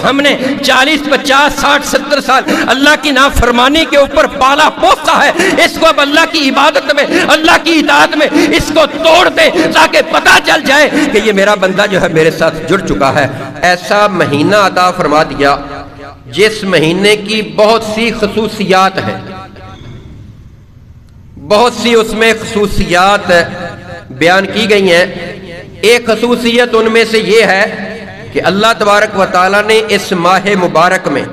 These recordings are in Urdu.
ہم نے 40 50 60 70 سال اللہ کی نافرمانی کے اوپر پالا پوسا ہے، اس کو اب اللہ کی عبادت میں، اللہ کی اطاعت میں اس کو توڑ دے تاکہ پتہ چل جائے کہ یہ میرا بندہ جو ہے میرے ساتھ جڑ چکا ہے۔ ایسا مہینہ عطا فرما دیا جس مہینے کی بہت سی خصوصیات ہیں، بہت سی اس میں خصوصیات بیان کی گئی ہیں۔ ایک خصوصیت ان میں سے یہ ہے کہ اللہ تبارک و تعالیٰ نے اس ماہ مبارک میں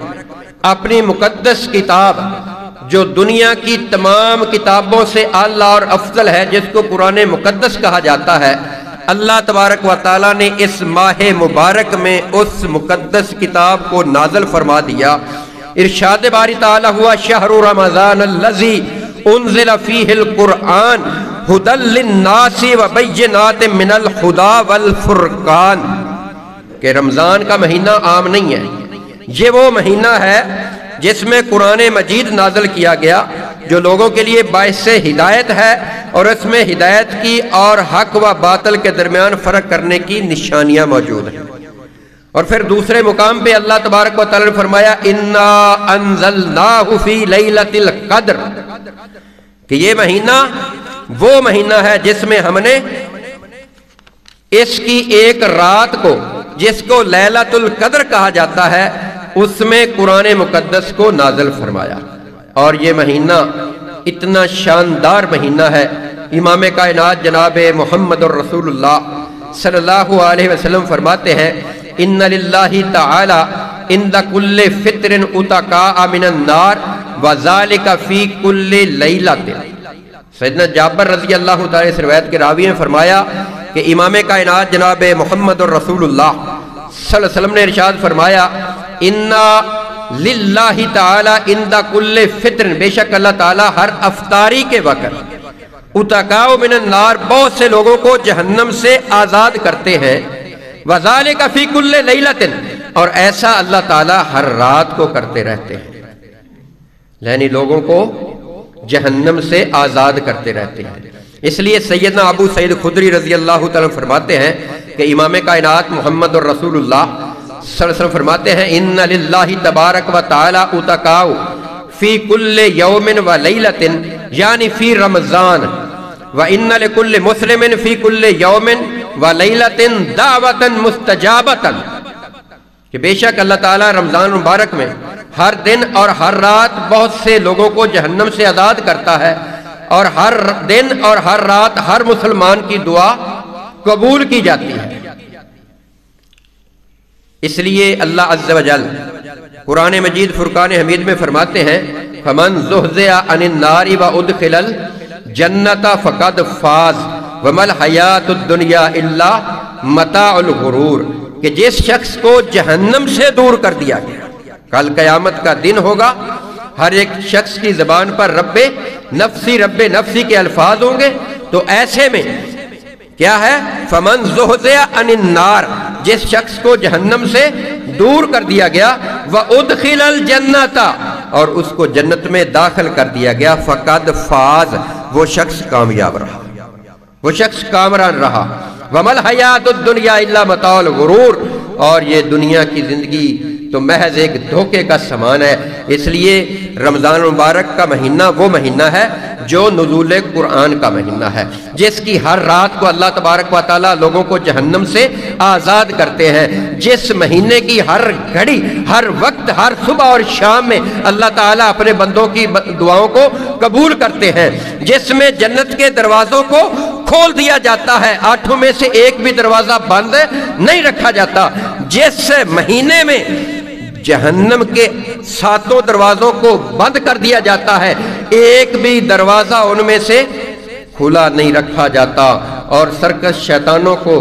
اپنی مقدس کتاب جو دنیا کی تمام کتابوں سے اعلیٰ اور افضل ہے، جس کو قرآن مقدس کہا جاتا ہے، اللہ تبارک و تعالیٰ نے اس ماہ مبارک میں اس مقدس کتاب کو نازل فرما دیا۔ ارشاد باری تعالیٰ ہوا شہر رمضان الذی انزل فیہ القرآن ھدی للناس وبینات من الھدی والفرقان، کہ رمضان کا مہینہ عام نہیں ہے، یہ وہ مہینہ ہے جس میں قرآن مجید نازل کیا گیا جو لوگوں کے لیے باعث ہدایت ہے، اور اس میں ہدایت کی اور حق و باطل کے درمیان فرق کرنے کی نشانیاں موجود ہیں۔ اور پھر دوسرے مقام پہ اللہ تبارک و تعالی نے فرمایا انا انزلناہ فی لیلۃ القدر، کہ یہ مہینہ وہ مہینہ ہے جس میں ہم نے اس کی ایک رات کو، جس کو لیلۃ القدر کہا جاتا ہے، اس میں قرآن مقدس کو نازل فرمایا۔ اور یہ مہینہ اتنا شاندار مہینہ ہے، امام کائنات جناب محمد الرسول اللہ صلی اللہ علیہ وسلم فرماتے ہیں ان للہ تعالی عند کل فطر اتقاء من النار وذالک فی کل لیلۃ۔ سیدنا جابر رضی اللہ تعالی سے روایت کے راوی نے فرمایا کہ امام کائنات جناب محمد الرسول اللہ صلی اللہ علیہ وسلم نے ارشاد فرمایا انا للہ تعالی عند کل فطر، بے شک اللہ تعالی ہر افطاری کے وقت اتقاء من النار، بہت سے لوگوں کو جہنم سے آزاد کرتے ہیں، وذالک فی کل لیلۃ، اور ایسا اللہ تعالی ہر رات کو کرتے رہتے ہیں، یعنی لوگوں کو جہنم سے آزاد کرتے رہتے ہیں۔ اس لیے سیدنا ابو سعید خدری رضی اللہ تعالیٰ فرماتے ہیں کہ امام کائنات محمد الرسول اللہ صلی اللہ علیہ وسلم فرماتے ہیں ان للہ تبارک و تعالی اتقاء فی کل یوم و لیلۃ، یعنی فی رمضان، و ان لکل مسلم فی کل یوم و لیلۃ دعوۃ مستجابۃ، کہ بے شک اللہ تعالیٰ رمضان مبارک میں ہر دن اور ہر رات بہت سے لوگوں کو جہنم سے آزاد کرتا ہے، اور ہر دن اور ہر رات ہر مسلمان کی دعا قبول کی جاتی ہے۔ اس لیے اللہ عز و جل قرآن مجید فرقان حمید میں فرماتے ہیں فَمَنْ زُحْزِحَ عَنِ النَّارِ وَأُدْخِلَ الْجَنَّةَ فَقَدْ فَازَ وَمَا الْحَيَاةُ الدُّنْيَا إِلَّا مَتَاعُ الْغُرُورِ، کہ جس شخص کو جہنم سے دور کر دیا گیا، کل قیامت کا دن ہوگا، ہر ایک شخص کی زبان پر رب نفسی کے الفاظ ہوں گے، تو ایسے میں کیا ہے فَمَنْ زُحْزِحَ عَنِ النَّارِ، جس شخص کو جہنم سے دور کر دیا گیا، وَأُدْخِلَ الْجَنَّةَ، اور اس کو جنت میں داخل کر دیا گیا، فَقَدْ فَازَ، وہ شخص کامیاب رہا، وہ شخص کامران رہا۔ وَمَا الْحَيَاةُ الدُّنْيَا إِلَّا مَتَاعُ الْغُرُورِ، اور یہ دنیا کی زندگی تو محض ایک دھوکے کا سامان ہے۔ اس لیے رمضان مبارک کا مہینہ وہ مہینہ ہے جو نزول قرآن کا مہینہ ہے، جس کی ہر رات کو اللہ تبارک و تعالیٰ لوگوں کو جہنم سے آزاد کرتے ہیں، جس مہینے کی ہر گھڑی، ہر وقت، ہر صبح اور شام میں اللہ تعالیٰ اپنے بندوں کی دعاؤں کو قبول کرتے ہیں، جس میں جنت کے دروازوں کو کھول دیا جاتا ہے، 8 میں سے ایک بھی دروازہ بند نہیں رکھا جاتا، جس مہینے میں جہنم کے 7 دروازوں کو بند کر دیا جاتا ہے، ایک بھی دروازہ ان میں سے کھلا نہیں رکھا جاتا، اور سرکش شیطانوں کو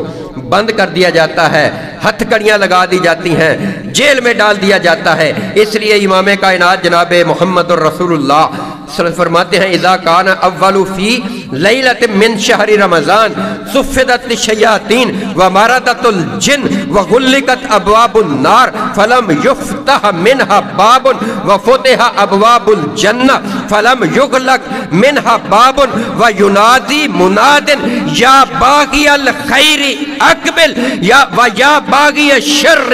بند کر دیا جاتا ہے، ہتھ کڑیاں لگا دی جاتی ہیں، جیل میں ڈال دیا جاتا ہے۔ اس لیے امام کائنات جناب محمد الرسول اللہ صلی اللہ علیہ وسلم فرماتے ہیں اذا کان اول فی لیلۃ من شہر رمضان صفدت الشیاطین ومردت الجن وغلقت ابواب النار فلم یفتح منها باب وفتح ابواب الجنہ فلم یغلق منها باب وینادی مناد یا باغی الخیر اقبل یا باغی الشر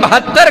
72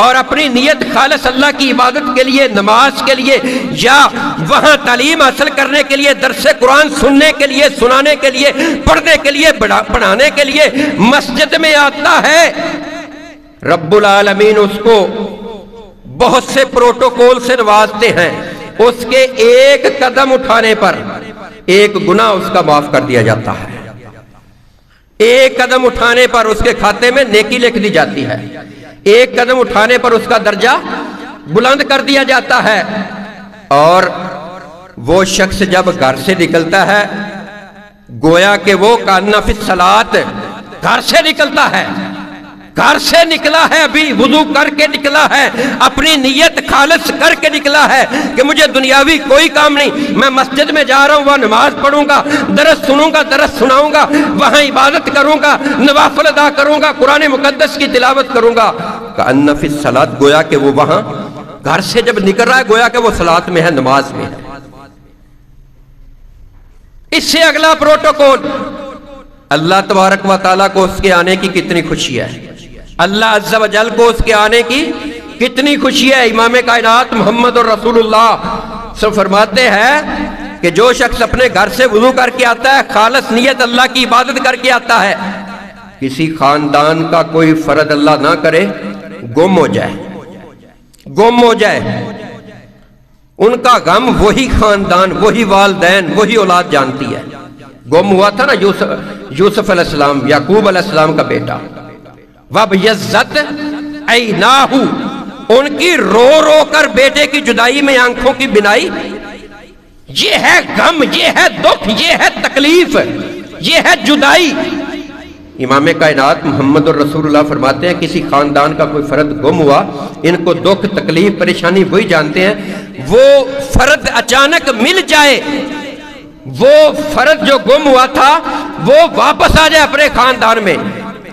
اور اپنی نیت خالص اللہ کی عبادت کے لیے، نماز کے لیے، یا وہاں تعلیم حاصل کرنے کے لیے، درس قرآن سننے کے لیے، سنانے کے لیے، پڑھنے کے لیے، پڑھانے کے لیے مسجد میں آتا ہے، رب العالمین اس کو بہت سے پروٹوکول سے نوازتے ہیں. اس کے ایک قدم اٹھانے پر ایک گناہ اس کا معاف کر دیا جاتا ہے. ایک قدم اٹھانے پر اس کے کھاتے میں نیکی لکھ دی جاتی ہے. ایک قدم اٹھانے پر اس کا درجہ بلند کر دیا جاتا ہے. اور وہ شخص جب گھر سے نکلتا ہے گویا کہ وہ کاننا فی الصلاۃ، گھر سے نکلتا ہے، گھر سے نکلا ہے، ابھی وضو کر کے نکلا ہے، اپنی نیت خالص کر کے نکلا ہے کہ مجھے دنیاوی کوئی کام نہیں، میں مسجد میں جا رہا ہوں، وہاں نماز پڑھوں گا، درس سنوں گا، درس سناؤں گا، وہاں عبادت کروں گا، نوافل ادا کروں گا، قرآن مقدس کی تلاوت کروں گا. کأن فی الصلاۃ، گویا کہ وہ وہاں گھر سے جب نکل رہا ہے گویا کہ وہ صلاۃ میں ہے، نماز میں ہے. اس سے اگلا پروٹوکول، اللہ تبارک و تعالیٰ کو اس کے آنے کی کتنی خوشی ہے، اللہ عز و جل کو اس کے آنے کی کتنی خوشی ہے. امام کائنات محمد رسول اللہ سب فرماتے ہیں کہ جو شخص اپنے گھر سے وضو کر کے آتا ہے، خالص نیت اللہ کی عبادت کر کے آتا ہے، کسی خاندان کا کوئی فرد اللہ نہ کرے گم ہو جائے، گم ہو جائے، ان کا غم وہی خاندان، وہی والدین، وہی اولاد جانتی ہے. گم ہوا تھا نا یوسف علیہ السلام، یعقوب علیہ السلام کا بیٹا، وَبْيَضَّتْ عَيْنَاهُ، ان کی رو رو کر بیٹے کی جدائی میں آنکھوں کی بینائی. یہ ہے غم، یہ ہے دکھ، یہ ہے تکلیف، یہ ہے جدائی. امام کائنات محمد الرسول اللہ فرماتے ہیں کسی خاندان کا کوئی فرد گم ہوا، ان کو دکھ، تکلیف، پریشانی وہی جانتے ہیں. وہ فرد اچانک مل جائے، وہ فرد جو گم ہوا تھا وہ واپس آ جائے اپنے خاندان میں،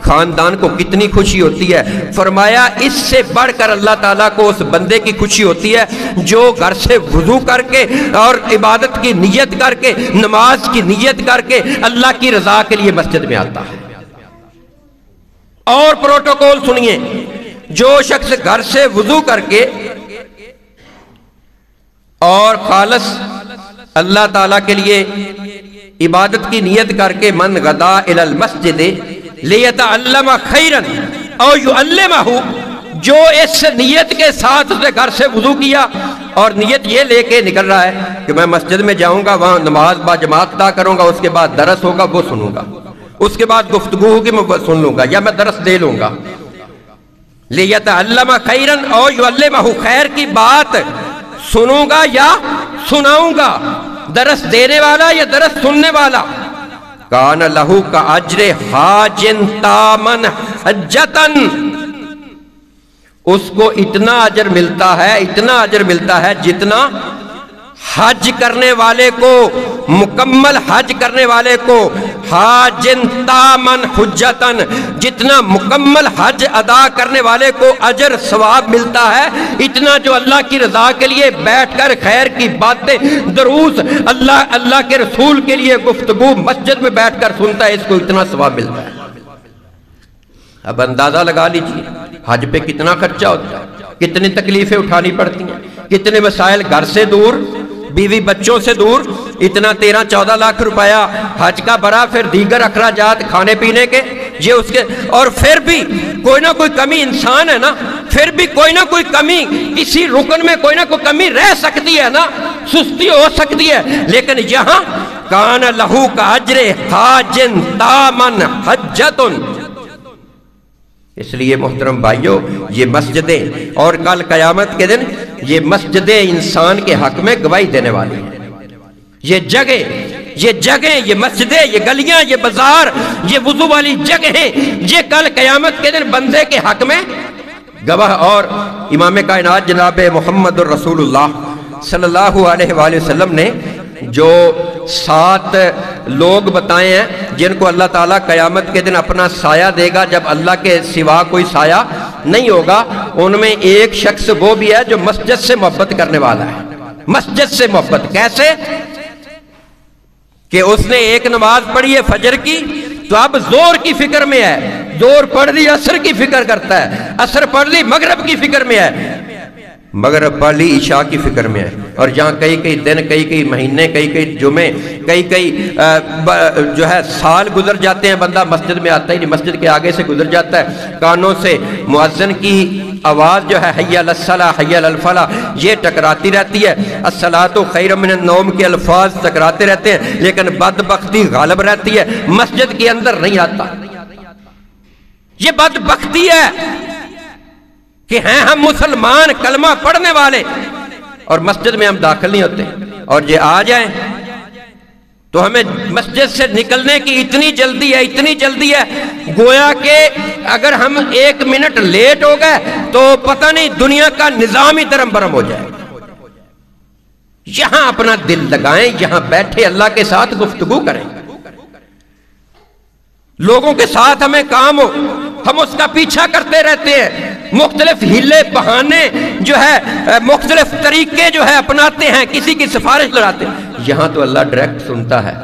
خاندان کو کتنی خوشی ہوتی ہے. فرمایا اس سے بڑھ کر اللہ تعالیٰ کو اس بندے کی خوشی ہوتی ہے جو گھر سے وضو کر کے اور عبادت کی نیت کر کے، نماز کی نیت کر کے اللہ کی رضا کے لیے مسجد میں آتا ہے. اور پروٹوکول سنیے، جو شخص گھر سے وضو کر کے اور خالص اللہ تعالیٰ کے لیے عبادت کی نیت کر کے، من غدا الی المسجد لیتعلم خیرا او یعلمہ، جو اس نیت کے ساتھ اس نے گھر سے وضو کیا اور نیت یہ لے کے نکل رہا ہے کہ میں مسجد میں جاؤں گا، وہاں نماز با جماعت ادا کروں گا، اس کے بعد درس ہوگا وہ سنوں گا، اس کے بعد گفتگو ہوگی میں سن لوں گا یا میں درس دے لوں گا. لیتعلم خیرا او یعلمہ، خیر کی بات سنوں گا یا سناؤں گا، درس دینے والا یا درس سننے والا. کان لہو کا اجر حاجن تامن حجتن، اس کو اتنا اجر ملتا ہے، اتنا اجر ملتا ہے جتنا حج کرنے والے کو، مکمل حج کرنے والے کو، حاجن تامن حجتن، جتنا مکمل حج ادا کرنے والے کو اجر ثواب ملتا ہے، اتنا جو اللہ کی رضا کے لیے بیٹھ کر خیر کی باتیں، دروس، اللہ کے رسول کے لیے گفتگو مسجد میں بیٹھ کر سنتا ہے، اس کو اتنا ثواب ملتا ہے. اب اندازہ لگا لیجیے حج پہ کتنا خرچہ ہوتا ہے، کتنی تکلیفیں اٹھانی پڑتی ہیں، کتنے مسائل، گھر سے دور، بیوی بچوں سے دور، اتنا 13-14 لاکھ روپیہ حج کا بھرا، پھر دیگر اخراجات کھانے پینے کے، یہ اس کے، اور پھر بھی کوئی نہ کوئی کمی، انسان ہے نا، پھر بھی کوئی نہ کوئی کمی، کسی رکن میں کوئی نہ کوئی کمی رہ سکتی ہے نا، سستی ہو سکتی ہے. لیکن یہاں کان لہو کا اجر حاجن تامن حجتن. اس لیے محترم بھائیوں، یہ مسجدیں اور کل قیامت کے دن یہ مسجدیں انسان کے حق میں گواہی دینے والی ہیں. یہ جگہیں، یہ مسجدیں، یہ گلیاں، یہ بازار، یہ وضو والی جگہیں، یہ کل قیامت کے دن بندے کے حق میں گواہ. اور امام کائنات جناب محمد الرسول اللہ صلی اللہ علیہ وآلہ وسلم نے جو 7 لوگ بتائے ہیں جن کو اللہ تعالیٰ قیامت کے دن اپنا سایہ دے گا جب اللہ کے سوا کوئی سایہ نہیں ہوگا، ان میں ایک شخص وہ بھی ہے جو مسجد سے محبت کرنے والا ہے. مسجد سے محبت کیسے؟ کہ اس نے ایک نماز پڑھی ہے فجر کی، تو اب زور کی فکر میں ہے، زور پڑھ لی عصر کی فکر کرتا ہے، عصر پڑھ لی مغرب کی فکر میں ہے، مغرب پڑھ لی عشاء کی فکر میں ہے، اور جہاں کئی دن، کئی مہینے، کئی جمعے، کئی جو ہے سال گزر جاتے ہیں، بندہ مسجد میں آتا ہی نہیں، مسجد کے آگے سے گزر جاتا ہے، کانوں سے مؤذن کی آواز جو ہے حی علی الصلاۃ، حی علی الفلاح، یہ ٹکراتی رہتی ہے، الصلاۃ خیر من النوم کے الفاظ ٹکراتے رہتے ہیں، لیکن بدبختی غالب رہتی ہے، مسجد کے اندر نہیں آتا۔ یہ بدبختی ہے کہ ہیں ہم مسلمان کلمہ پڑھنے والے اور مسجد میں ہم داخل نہیں ہوتے، اور یہ آ جائیں تو ہمیں مسجد سے نکلنے کی اتنی جلدی ہے گویا کہ اگر ہم 1 منٹ لیٹ ہو گئے تو پتہ نہیں دنیا کا نظام ہی درم برم ہو جائے۔ یہاں اپنا دل لگائیں، یہاں بیٹھے اللہ کے ساتھ گفتگو کریں، لوگوں کے ساتھ ہمیں کام ہو، ہم اس کا پیچھا کرتے رہتے ہیں، مختلف ہیلے بہانے جو ہے، مختلف طریقے جو ہے اپناتے ہیں، کسی کی سفارش لڑاتے ہیں۔ یہاں تو اللہ ڈائریکٹ سنتا ہے۔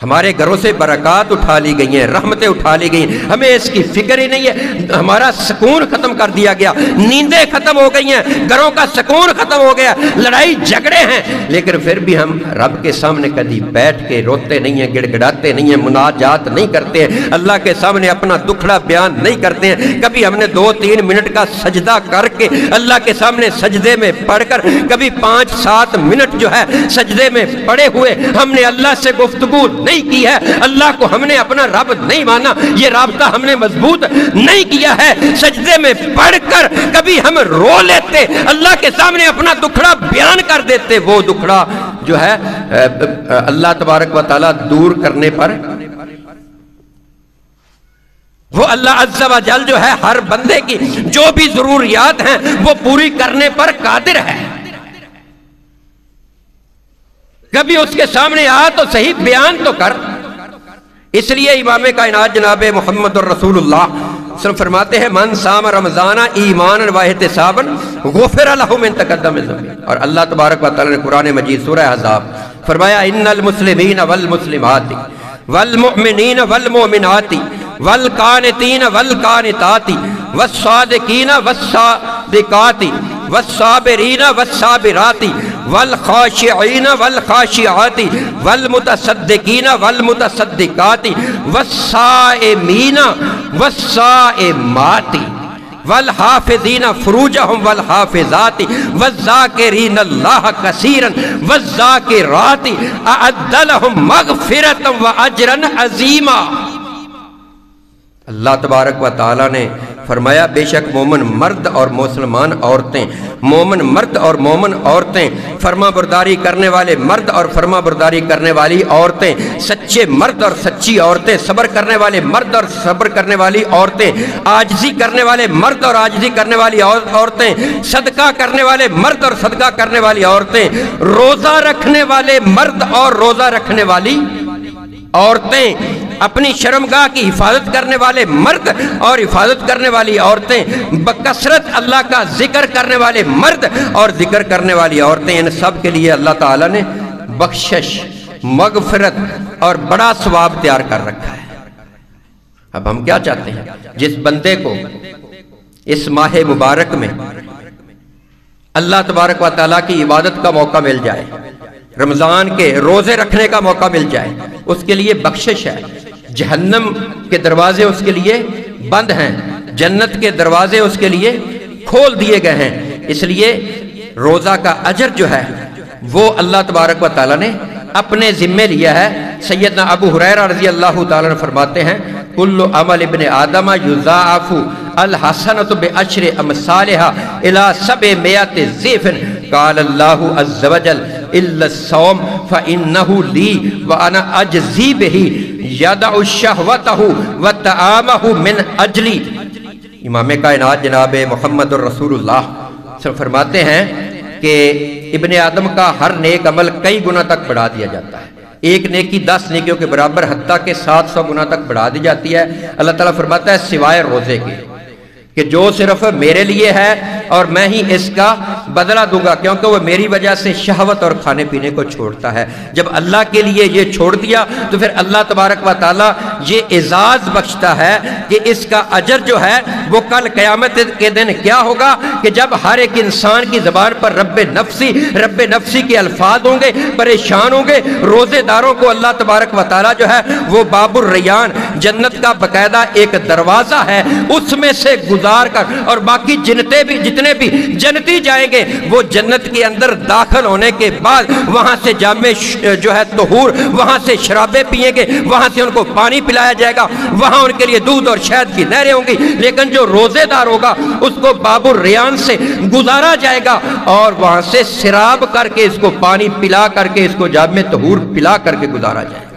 ہمارے گھروں سے برکات اٹھا لی گئی ہیں، رحمتیں اٹھا لی گئی ہیں، ہمیں اس کی فکر ہی نہیں ہے، ہمارا سکون ختم کر دیا گیا، نیندیں ختم ہو گئی ہیں، گھروں کا سکون ختم ہو گیا، لڑائی جھگڑے ہیں، لیکن پھر بھی ہم رب کے سامنے کبھی بیٹھ کے روتے نہیں ہیں، گڑ گڑاتے نہیں ہیں، مناجات نہیں کرتے ہیں، اللہ کے سامنے اپنا دکھڑا بیان نہیں کرتے ہیں۔ کبھی ہم نے 2-3 منٹ کا سجدہ کر کے اللہ کے سامنے سجدے میں پڑھ کر، کبھی 5-7 منٹ جو ہے سجدے میں پڑے ہوئے ہم نے اللہ سے گفتگو نہیں کی ہے، اللہ کو ہم نے اپنا رب نہیں مانا، یہ رابطہ ہم نے مضبوط نہیں کیا ہے۔ سجدے میں پڑھ کر کبھی ہم رو لیتے، اللہ کے سامنے اپنا دکھڑا بیان کر دیتے، وہ دکھڑا جو ہے اللہ تبارک و تعالی دور کرنے پر، وہ اللہ عز و جل جو ہے ہر بندے کی جو بھی ضروریات ہیں وہ پوری کرنے پر قادر ہے۔ کبھی اس کے سامنے آ تو صحیح بیان تو کر۔ اس لیے امام کائنات جناب محمد الرسول اللہ صلی اللہ علیہ وسلم فرماتے ہیں من صام رمضان ایمانا واحتسابا غفر له من تقدم ذنبه، اور اللہ تبارک و تعالی نے قرآن مجید سورہ احزاب فرمایا ان المسلمین والمسلمات والمؤمنین والمؤمنات والقانتین والقانتات والصادقین والصادقات والصابرین والصابرات والخاشعین والخاشعات والمتصدقین والمتصدقات والصائمین والصائمات والحافظین فروجہم والحافظات والذاکرین اللہ کثیرا والذاکرات اعد لہم مغفرتا واجرا عظیما۔ اللہ تبارک و تعالی نے فرمایا بے شک مومن مرد اور مسلمان عورتیں، مومن مرد اور مومن عورتیں، فرما برداری کرنے والے مرد اور فرما برداری کرنے والی عورتیں، سچے مرد اور سچی عورتیں، صبر کرنے والے مرد اور صبر کرنے والی عورتیں، عاجزی کرنے والے مرد اور عاجزی کرنے والی عورتیں، صدقہ کرنے والے مرد اور صدقہ کرنے والی عورتیں، روزہ رکھنے والے مرد اور روزہ رکھنے والی عورتیں، اپنی شرمگاہ کی حفاظت کرنے والے مرد اور حفاظت کرنے والی عورتیں، بکثرت اللہ کا ذکر کرنے والے مرد اور ذکر کرنے والی عورتیں، ان سب کے لیے اللہ تعالیٰ نے بخشش، مغفرت اور بڑا ثواب تیار کر رکھا ہے۔ اب ہم کیا چاہتے ہیں؟ جس بندے کو اس ماہ مبارک میں اللہ تبارک و تعالیٰ کی عبادت کا موقع مل جائے، رمضان کے روزے رکھنے کا موقع مل جائے، اس کے لیے بخشش ہے۔ جہنم کے دروازے اس کے لیے بند ہیں، جنت کے دروازے اس کے لیے کھول دیے گئے ہیں۔ اس لیے روزہ کا اجر جو ہے وہ اللہ تبارک و تعالیٰ نے اپنے ذمے لیا ہے۔ سیدنا ابو ہریرہ رضی اللہ تعالیٰ عنہ فرماتے ہیں کل عمل ابن آدم یضاعف الحسنۃ بعشر امثالها الى 700 ضعف قال اللہ عز وجل الا الصوم فانه لي وانا اجزي به يدع شهوته وطعامه من اجلي۔ امام کائنات جناب محمد الرسول اللہ فرماتے ہیں کہ ابن آدم کا ہر نیک عمل کئی گنا تک بڑھا دیا جاتا ہے، ایک نیکی 10 نیکیوں کے برابر، حتیٰ کہ 700 گنا تک بڑھا دی جاتی ہے۔ اللہ تعالیٰ فرماتا ہے سوائے روزے کے، کہ جو صرف میرے لیے ہے اور میں ہی اس کا بدلہ دوں گا، کیونکہ وہ میری وجہ سے شہوت اور کھانے پینے کو چھوڑتا ہے۔ جب اللہ کے لیے یہ چھوڑ دیا تو پھر اللہ تبارک و تعالیٰ یہ اعزاز بخشتا ہے کہ اس کا اجر جو ہے وہ کل قیامت کے دن کیا ہوگا کہ جب ہر ایک انسان کی زبان پر رب نفسی کے الفاظ ہوں گے، پریشان ہوں گے، روزے داروں کو اللہ تبارک و تعالیٰ جو ہے وہ باب الریان، جنت کا باقاعدہ ایک دروازہ ہے، اس میں سے گزار کر، اور باقی جتنے بھی جنتی جائیں گے وہ جنت کے اندر داخل ہونے کے بعد وہاں سے جامع جو ہے طہور، وہاں سے شرابیں پیئیں گے، وہاں سے ان کو پانی پلایا جائے گا، وہاں ان کے لیے دودھ اور شہد کی نہریں ہوں گی۔ لیکن جو روزے دار ہوگا اس کو باب الریان سے گزارا جائے گا اور وہاں سے سراب کر کے اس کو پانی پلا کر کے اس کو جامع طہور پلا کر کے گزارا جائے گا۔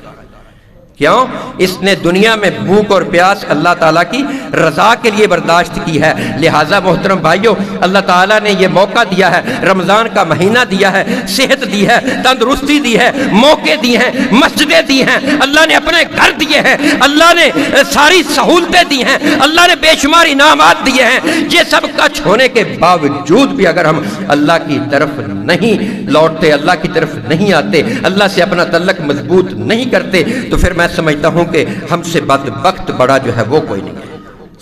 کیوں؟ اس نے دنیا میں بھوک اور پیاس اللہ تعالیٰ کی رضا کے لیے برداشت کی ہے۔ لہٰذا محترم بھائیوں، اللہ تعالیٰ نے یہ موقع دیا ہے، رمضان کا مہینہ دیا ہے، صحت دی ہے، تندرستی دی ہے، موقع دی ہیں، مسجدیں دی ہیں، اللہ نے اپنے گھر دیے ہیں، اللہ نے ساری سہولتیں دی ہیں، اللہ نے بے شمار انعامات دیے ہیں۔ یہ سب کچھ ہونے کے باوجود بھی اگر ہم اللہ کی طرف نہیں لوٹتے، اللہ کی طرف نہیں آتے، اللہ سے اپنا تعلق مضبوط نہیں کرتے، تو پھر میں سمجھتا ہوں کہ ہم سے بدبخت بڑا جو ہے وہ کوئی نہیں ہے۔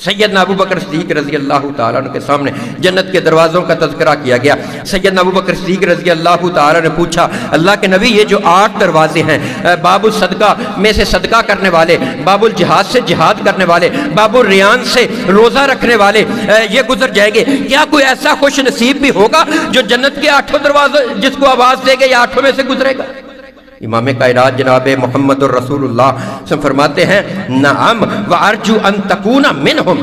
سیدنا ابو بکر صدیق رضی اللہ تعالیٰ عنہ کے سامنے جنت کے دروازوں کا تذکرہ کیا گیا۔ سیدنا ابو بکر صدیق رضی اللہ تعالیٰ نے پوچھا، اللہ کے نبی یہ جو 8 دروازے ہیں، باب الصدقہ میں سے صدقہ کرنے والے، باب الجہاد سے جہاد کرنے والے، باب الریان سے روزہ رکھنے والے، یہ گزر جائیں گے، کیا کوئی ایسا خوش نصیب بھی ہوگا جو جنت کے 8 دروازے جس کو آواز دے گے یا 8 میں سے گزرے گا؟ امام کائنات جناب محمد الرسول اللہ فرماتے ہیں، نعم وارجو ان تکون منہم۔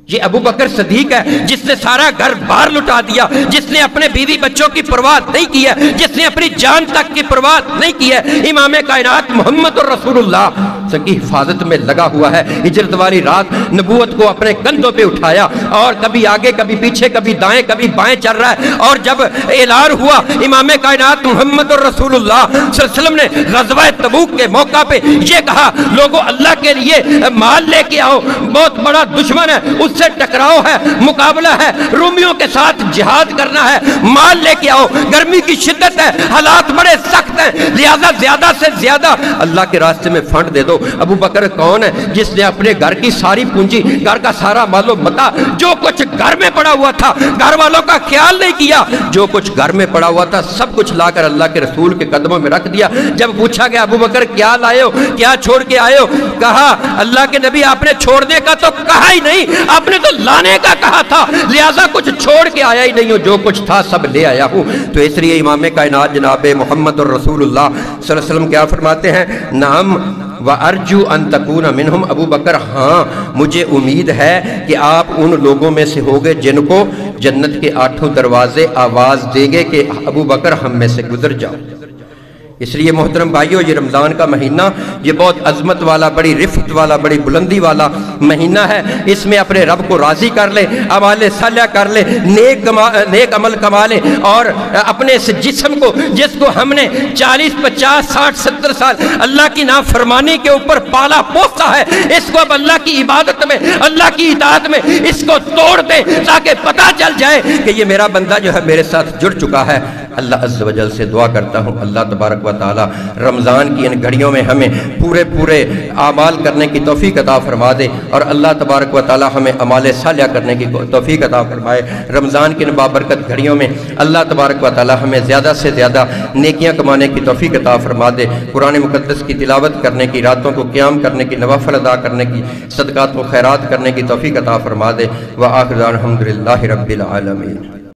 یہ ابو بکر صدیق ہے جس نے سارا گھر بار لٹا دیا، جس نے اپنے بیوی بچوں کی پرواہ نہیں کی ہے، جس نے اپنی جان تک کی پرواہ نہیں کی ہے۔ امام کائنات محمد الرسول اللہ کی حفاظت میں لگا ہوا ہے۔ ہجرت والی رات نبوت کو اپنے کندھوں پہ اٹھایا اور کبھی آگے کبھی پیچھے، کبھی دائیں کبھی بائیں چل رہا ہے، اور جب اعلان ہوا امام کائنات محمد الرسول اللہ صلی اللہ علیہ وسلم نے غزوہ تبوک کے موقع پہ یہ کہا، لوگوں اللہ کے لیے مال لے کے آؤ، بہت بڑا دشمن ہے، اس سے ٹکراؤ ہے، مقابلہ ہے، رومیوں کے ساتھ جہاد کرنا ہے، مال لے کے آؤ، گرمی کی شدت ہے، حالات بڑے سخت ہیں، لہذا زیادہ سے زیادہ اللہ کے راستے میں فنڈ دے دو۔ ابو بکر کون ہے جس نے اپنے گھر کی ساری پونجی، گھر کا سارا مال و متاع، جو کچھ گھر میں پڑا ہوا تھا، گھر والوں کا خیال نہیں کیا، جو کچھ گھر میں پڑا ہوا تھا سب کچھ لا کر اللہ کے رسول کے قدموں میں رکھ دیا۔ جب پوچھا گیا ابو بکر کیا لائے ہو، کیا چھوڑ کے آئے ہو، کہا اللہ کے نبی آپ نے چھوڑنے کا تو کہا ہی نہیں، آپ نے تو لانے کا کہا تھا، لہذا کچھ چھوڑ کے آیا ہی نہیں ہوں، جو کچھ تھا سب لے آیا ہوں۔ تو اس لیے امام کائنات جناب محمد الرسول اللہ صلی اللہ علیہ وسلم کیا فرماتے ہیں، نعم وَأَرْجُو أَن تَكُونَ مِنْهُمْ۔ ابو بکر ہاں مجھے امید ہے کہ آپ ان لوگوں میں سے ہوگے جن کو جنت کے 8 دروازے آواز دے گے کہ ابو بکر ہم میں سے گزر جاؤ۔ اس لیے محترم بھائیو، یہ رمضان کا مہینہ یہ بہت عظمت والا، بڑی رفت والا، بڑی بلندی والا مہینہ ہے۔ اس میں اپنے رب کو راضی کر لے، اعمال صالحہ کر لے، نیک عمل کما لے، اور اپنے اس جسم کو جس کو ہم نے 40 50 60 70 سال اللہ کی نافرمانی کے اوپر پالا پوسا ہے، اس کو اب اللہ کی عبادت میں، اللہ کی اطاعت میں اس کو توڑ دے، تاکہ پتہ چل جائے کہ یہ میرا بندہ جو ہے میرے ساتھ جڑ چکا ہے۔ اللہ عز و جل سے دعا کرتا ہوں اللہ تبارک و تعالی رمضان کی ان گھڑیوں میں ہمیں پورے اعمال کرنے کی توفیق عطا فرما دے، اور اللہ تبارک و تعالی ہمیں اعمال صالحہ کرنے کی توفیق عطا فرمائے۔ رمضان کی ان بابرکت گھڑیوں میں اللہ تبارک و تعالی ہمیں زیادہ سے زیادہ نیکیاں کمانے کی توفیق عطا فرما دے، قرآن مقدس کی تلاوت کرنے کی، راتوں کو قیام کرنے کی، نوافل ادا کرنے کی، صدقات و خیرات کرنے کی توفیق عطا فرما دے۔ وآخر دعوانا الحمدللہ رب العالمین۔